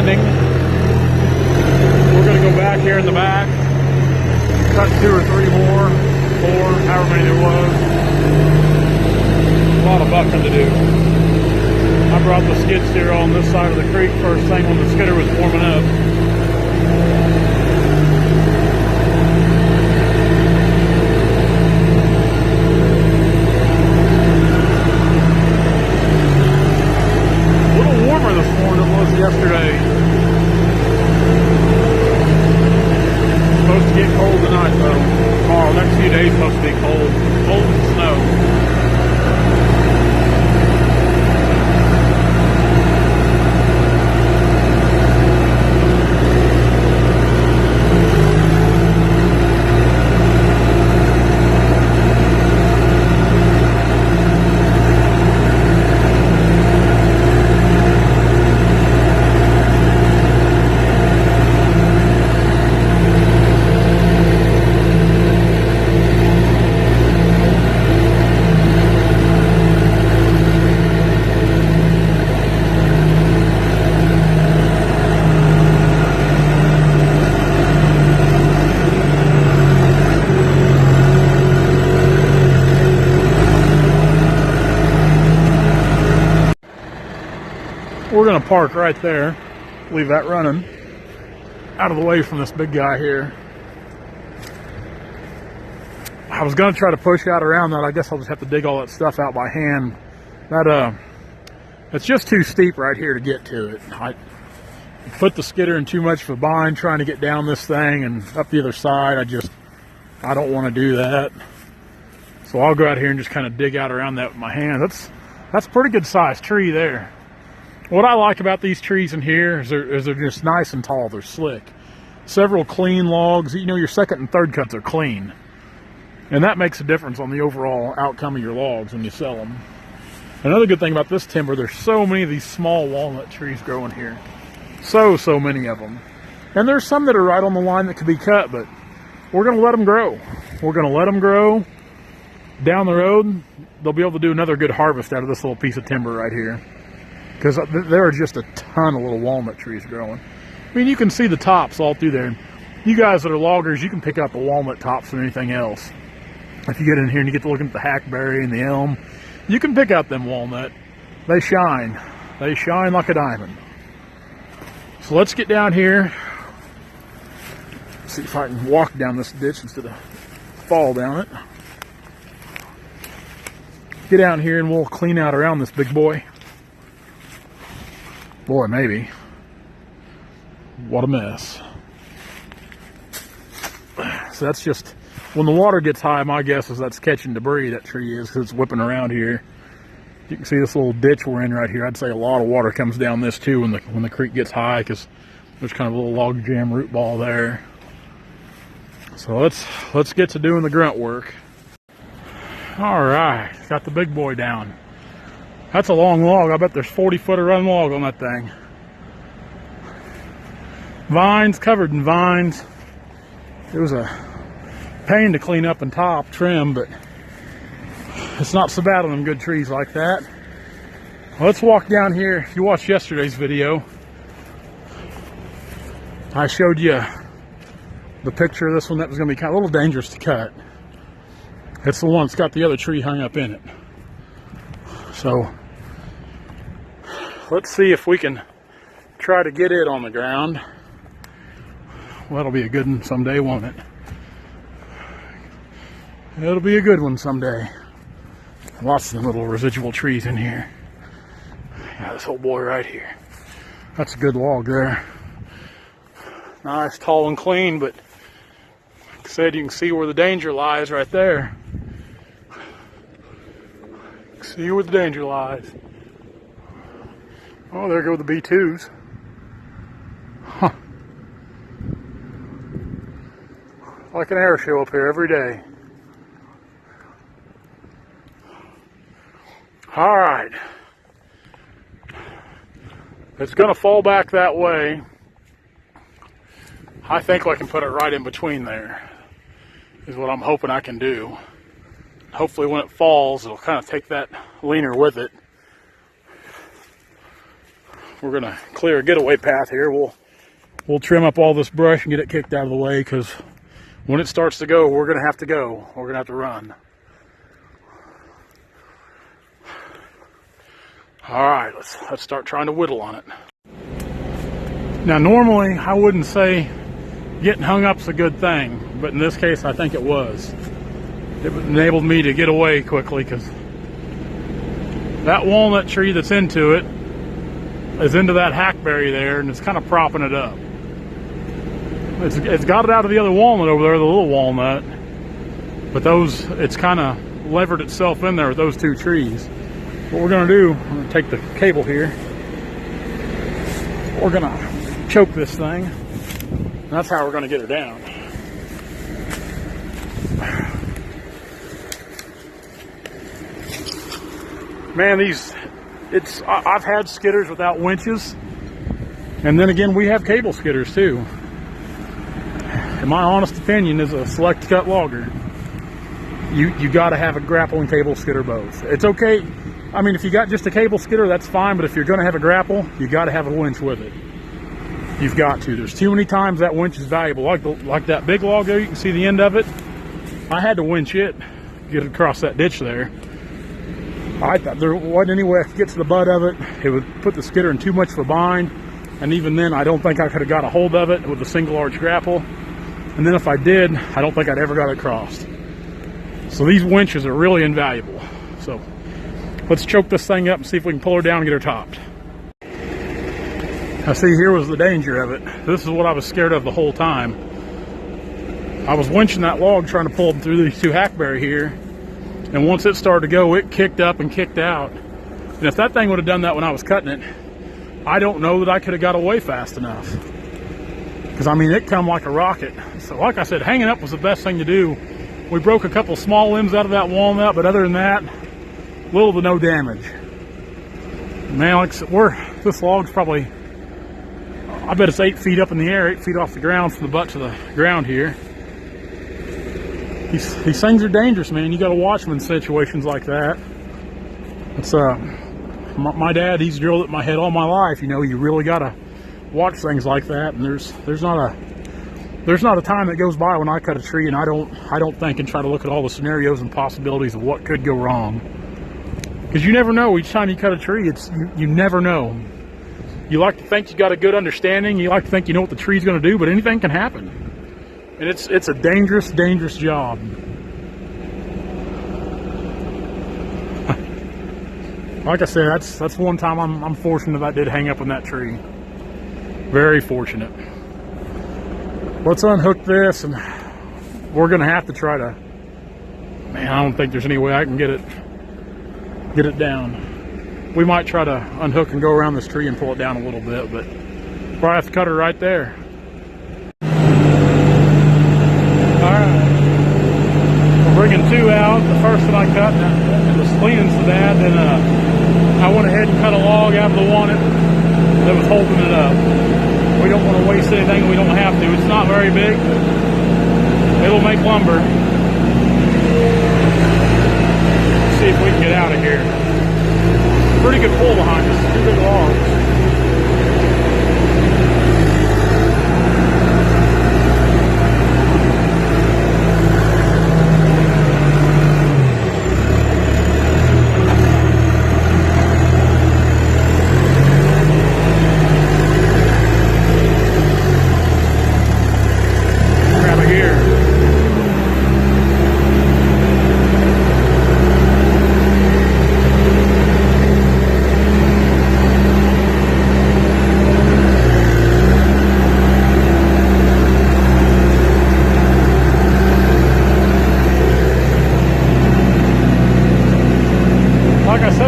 ending. We're going to go back here in the back, cut 2 or 3 more, 4, however many there was. A lot of bucking to do. I brought the skid steer on this side of the creek first thing when the skidder was warming up. Yesterday. Supposed to get cold tonight though. Tomorrow, next few days supposed to be cold. Cold and snow. We're going to park right there, leave that running, out of the way from this big guy here. I was going to try to push out around that. I guess I'll just have to dig all that stuff out by hand. It's just too steep right here to get to it. I put the skidder in too much of a bind trying to get down this thing and up the other side. I don't want to do that. So I'll go out here and just kind of dig out around that with my hand. That's a pretty good sized tree there. What I like about these trees in here is they're just nice and tall. They're slick. Several clean logs. You know, your second and third cuts are clean. And that makes a difference on the overall outcome of your logs when you sell them. Another good thing about this timber, there's so many of these small walnut trees growing here. So many of them. And there's some that are right on the line that could be cut, but we're going to let them grow. We're going to let them grow. Down the road, they'll be able to do another good harvest out of this little piece of timber right here. Because there are just a ton of little walnut trees growing. I mean, you can see the tops all through there. You guys that are loggers, you can pick out the walnut tops and anything else. If you get in here and you get to look at the hackberry and the elm, you can pick out them walnut. They shine. They shine like a diamond. So let's get down here. See if I can walk down this ditch instead of fall down it. Get down here and we'll clean out around this big boy. Boy, maybe. What a mess. So that's just, when the water gets high, my guess is that's catching debris, that tree is, because it's whipping around here. You can see this little ditch we're in right here. I'd say a lot of water comes down this too when the creek gets high, because there's kind of a little log jam root ball there. So let's get to doing the grunt work. All right, got the big boy down. That's a long log. I bet there's 40-foot of run log on that thing. Vines, covered in vines. It was a pain to clean up and top, trim, but it's not so bad on them good trees like that. Let's walk down here. If you watched yesterday's video, I showed you the picture of this one that was going to be kind of a little dangerous to cut. It's the one that's got the other tree hung up in it. So let's see if we can try to get it on the ground. Well, that'll be a good one someday, won't it? It'll be a good one someday. Lots of little residual trees in here. Yeah, this old boy right here. That's a good log there. Nice, tall and clean, but like I said, you can see where the danger lies right there. See where the danger lies. Oh, there go the B2s. Huh. Like an air show up here every day. All right. It's going to fall back that way. I think I can put it right in between there, is what I'm hoping I can do. Hopefully when it falls, it'll kind of take that leaner with it. we're gonna clear a getaway path here. We'll trim up all this brush and get it kicked out of the way, because when it starts to go, we're gonna have to go. We're gonna have to run. All right, let's start trying to whittle on it. Now, normally I wouldn't say getting hung up's a good thing, but in this case, I think it was. It enabled me to get away quickly, because that walnut tree that's into it is into that hackberry there, and it's kind of propping it up. It's got it out of the other walnut over there, the little walnut, but it's kind of levered itself in there with those two trees. What we're going to do, I'm going to take the cable here. We're going to choke this thing. And that's how we're going to get her down. Man, I've had skidders without winches. And then again, we have cable skidders too. In my honest opinion, as a select cut logger, you got to have a grapple and cable skidder both. It's okay. I mean, if you got just a cable skidder, that's fine. But if you're going to have a grapple, you got to have a winch with it. You've got to. There's too many times that winch is valuable. Like that big log there, you can see the end of it. I had to winch it, get it across that ditch there. I thought there wasn't any way I could get to the butt of it. It would put the skidder in too much of a bind. And even then, I don't think I could have got a hold of it with a single arch grapple. And then if I did, I don't think I'd ever got it crossed. So these winches are really invaluable. So let's choke this thing up and see if we can pull her down and get her topped. Now see, here was the danger of it. This is what I was scared of the whole time. I was winching that log trying to pull them through these two hackberry here. And once it started to go, it kicked up and kicked out. And if that thing would have done that when I was cutting it, I don't know that I could have got away fast enough. Because, I mean, it come like a rocket. So like I said, hanging up was the best thing to do. We broke a couple small limbs out of that walnut, but other than that, little to no damage. Man, like this log's probably, I bet it's 8 feet up in the air, 8 feet off the ground from the butt to the ground here. These things are dangerous, man. You got to watch them in situations like that. It's my dad, he's drilled it in my head all my life. You know, you really got to watch things like that. And there's not a time that goes by when I cut a tree and I don't think and try to look at all the scenarios and possibilities of what could go wrong. Because you never know. Each time you cut a tree, you never know. You like to think you got a good understanding. You like to think you know what the tree's going to do, but anything can happen. And it's a dangerous, dangerous job. Like I said, that's one time I'm fortunate that I did hang up on that tree. Very fortunate. Let's unhook this, and we're gonna have to try to. Man, I don't think there's any way I can get it down. We might try to unhook and go around this tree and pull it down a little bit, but probably have to cut her right there. Bringing two out. The first that I cut, and it was leaning so bad, then I went ahead and cut a log out of the one that was holding it up. We don't want to waste anything we don't have to. It's not very big, but it'll make lumber. Let's see if we can get out of here. Pretty good pull behind us. Two big logs.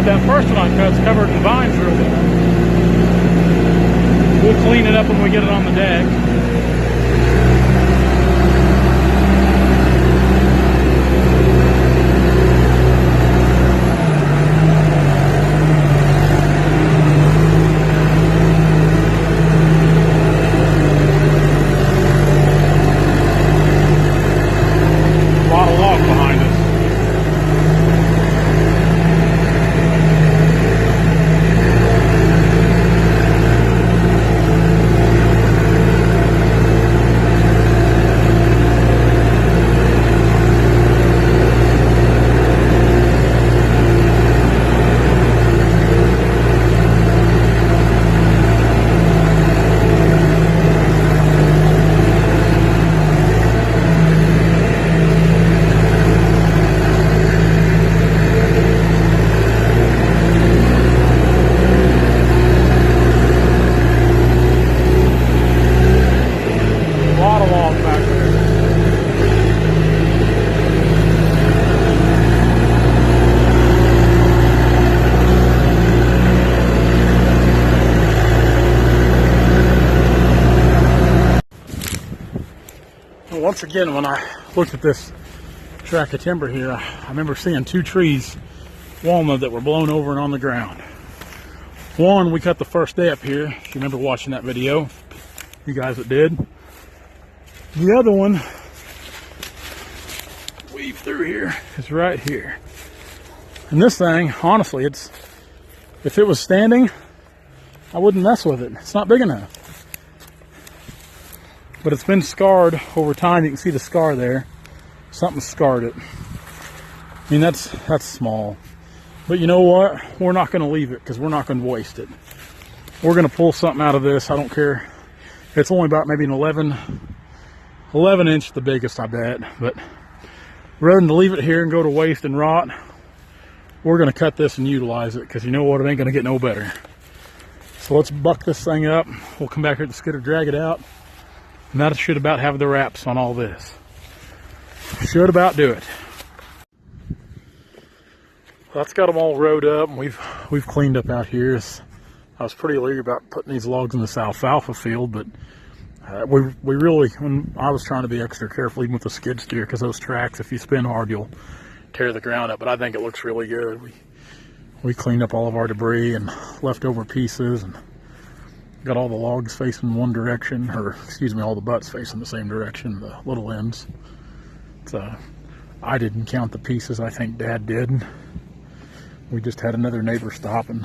That first one I cut's covered in vines real good. We'll clean it up when we get it on the deck. A lot of log behind us. once again, when I looked at this tract of timber here, I remember seeing 2 trees, walnut, that were blown over and on the ground. One we cut the first day up here, if you remember watching that video, you guys that did. The other one, weave through here, is right here. And this thing, honestly, if it was standing, I wouldn't mess with it. It's not big enough. But it's been scarred over time. You can see the scar there. Something scarred it. I mean, that's small. But you know what? We're not going to leave it because we're not going to waste it. We're going to pull something out of this. I don't care. It's only about maybe an 11 inch, the biggest, I bet. But rather than to leave it here and go to waste and rot, we're going to cut this and utilize it because you know what? It ain't going to get no better. So let's buck this thing up. We'll come back here to the skidder, drag it out. And that should about have the wraps on all this. Should about do it. Well, that's got them all rode up, and we've cleaned up out here. I was pretty leery about putting these logs in this alfalfa field, but we really, when I was trying to be extra careful even with the skid steer, because those tracks, if you spin hard, you'll tear the ground up. But I think it looks really good. We cleaned up all of our debris and leftover pieces, and got all the logs facing one direction, or excuse me, all the butts facing the same direction, the little ends. So I didn't count the pieces, I think Dad did. We just had another neighbor stop and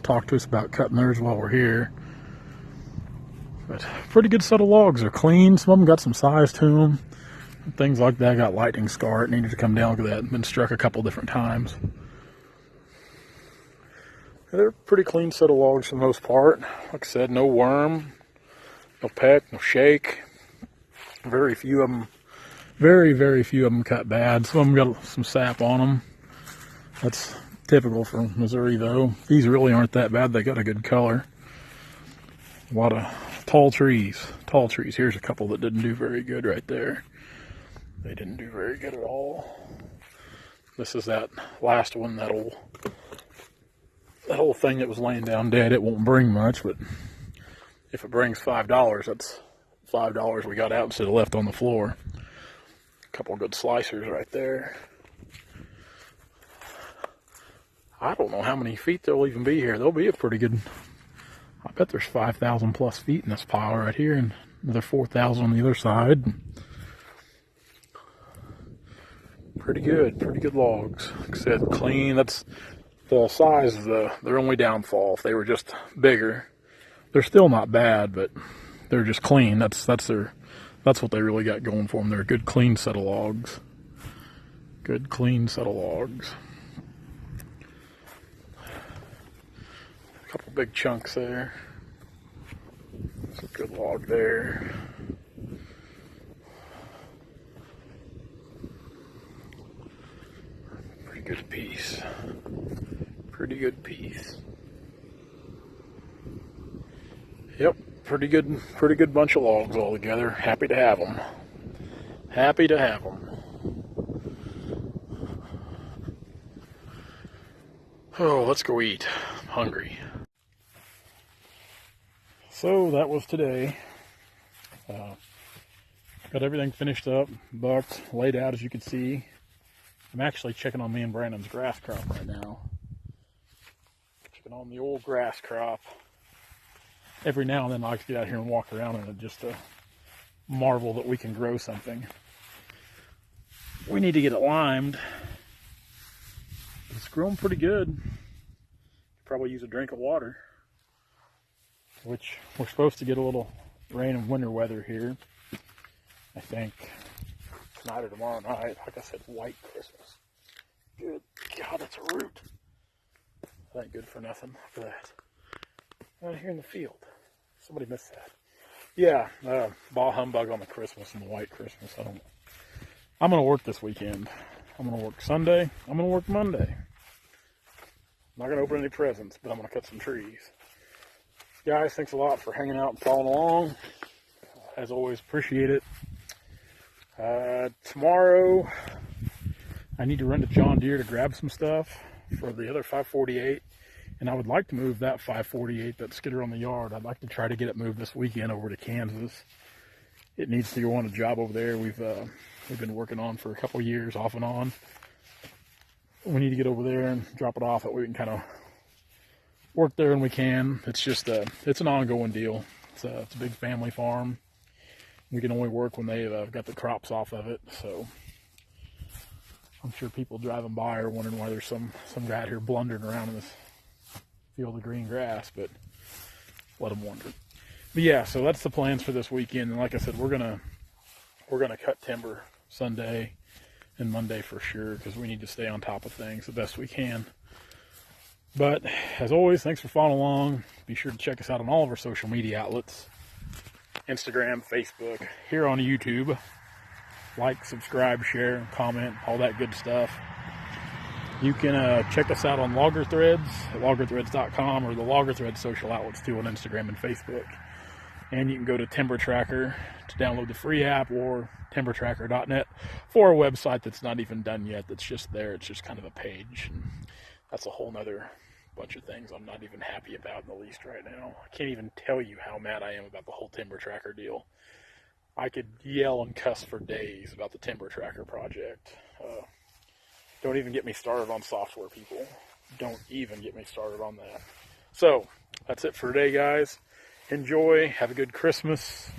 talk to us about cutting theirs while we're here. But pretty good set of logs. They're clean. Some of them got some size to them. Things like that got lightning scar. It needed to come down. Look at that. Been struck a couple different times. They're a pretty clean set of logs for the most part. Like I said, no worm, no peck, no shake. Very few of them, very few of them cut bad. Some of them got some sap on them. That's typical for Missouri though. These really aren't that bad. They got a good color. A lot of tall trees. Tall trees. Here's a couple that didn't do very good right there. They didn't do very good at all. This is that last one, that whole thing that was laying down dead. It won't bring much, but if it brings $5, that's $5 we got out instead of left on the floor. A couple of good slicers right there. I don't know how many feet there'll even be here. There'll be a pretty good, I bet there's 5,000 plus feet in this pile right here, and another 4,000 on the other side. Pretty good logs. Like I said, clean. That's the size of their only downfall. If they were just bigger, they're still not bad, but they're just clean. That's what they really got going for them. They're a good clean set of logs. Good clean set of logs. A couple big chunks there. That's a good log there. Pretty good piece. Pretty good piece. Yep, pretty good bunch of logs all together. Happy to have them. Happy to have them. Oh, let's go eat. I'm hungry. So that was today. Got everything finished up, bucked, laid out as you can see. I'm actually checking on me and Brandon's grass crop right now. Checking on the old grass crop. Every now and then I like to get out here and walk around in it just to marvel that we can grow something. We need to get it limed. It's growing pretty good. Probably use a drink of water, which we're supposed to get a little rain and winter weather here. I think tonight or tomorrow night. Like I said, white Christmas. Good God, that's a root. That ain't good for nothing. Look at that. Out here in the field. Somebody missed that. Yeah, bah humbug on the Christmas and the white Christmas. I'm going to work this weekend. I'm going to work Sunday. I'm going to work Monday. I'm not going to open any presents, but I'm going to cut some trees. Guys, thanks a lot for hanging out and following along. As always, appreciate it. Tomorrow, I need to run to John Deere to grab some stuff for the other 548. And I would like to move that 548, that skidder on the yard. I'd like to try to get it moved this weekend over to Kansas. it needs to go on a job over there. We've been working on for a couple years, off and on. We need to get over there and drop it off. That way we can kind of work there when we can. It's just it's an ongoing deal. It's a big family farm. We can only work when they've got the crops off of it. So I'm sure people driving by are wondering why there's some guy out here blundering around in this field of green grass, but let them wonder. But yeah, so that's the plans for this weekend. And like I said, we're gonna cut timber Sunday and Monday for sure, because we need to stay on top of things the best we can. But as always, thanks for following along. Be sure to check us out on all of our social media outlets: Instagram, Facebook, here on YouTube. Like, subscribe, share, comment, all that good stuff. You can check us out on Logger Threads at loggerthreads.com, or the Logger Threads social outlets too on Instagram and Facebook. And you can go to Timber Tracker to download the free app, or timbertracker.net for a website that's not even done yet. That's just there. It's just kind of a page. And that's a whole nother bunch of things I'm not even happy about in the least right now. I can't even tell you how mad I am about the whole Timber Tracker deal. I could yell and cuss for days about the Timber Tracker project. Don't even get me started on software, people. Don't even get me started on that. So, that's it for today, guys. Enjoy. Have a good Christmas.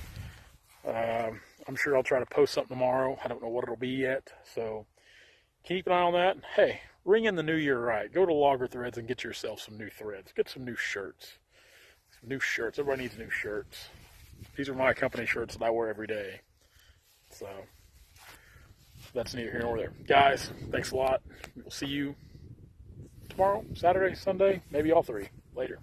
I'm sure I'll try to post something tomorrow. I don't know what it'll be yet. So, keep an eye on that. Hey, ring in the new year right. Go to Logger Threads and get yourself some new threads. Get some new shirts. Some new shirts. Everybody needs new shirts. These are my company shirts that I wear every day. So, that's neither here nor there. Guys, thanks a lot. We'll see you tomorrow, Saturday, Sunday, maybe all three. Later.